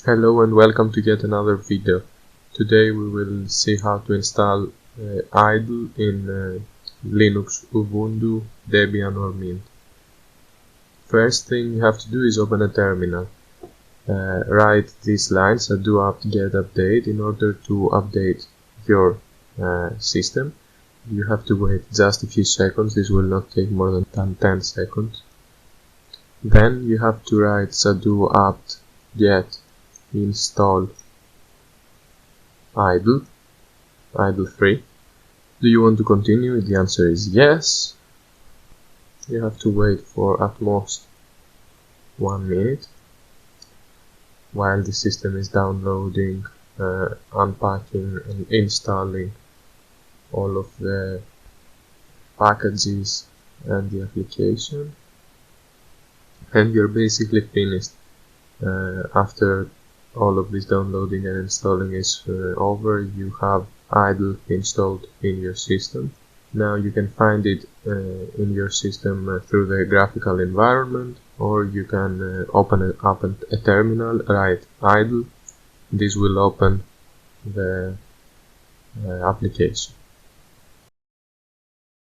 Hello and welcome to yet another video. Today we will see how to install idle in Linux Ubuntu, Debian or Mint. First thing you have to do is open a terminal. Write these lines sudo apt-get update in order to update your system. You have to wait just a few seconds. This will not take more than 10 seconds. Then you have to write sudo apt-get install idle free. Do you want to continue? The answer is yes. You have to wait for at most 1 minute while the system is downloading, unpacking and installing all of the packages and the application, and you're basically finished. After all of this downloading and installing is over, you have idle installed in your system. Now you can find it in your system through the graphical environment, or you can open a terminal, write idle. This will open the application.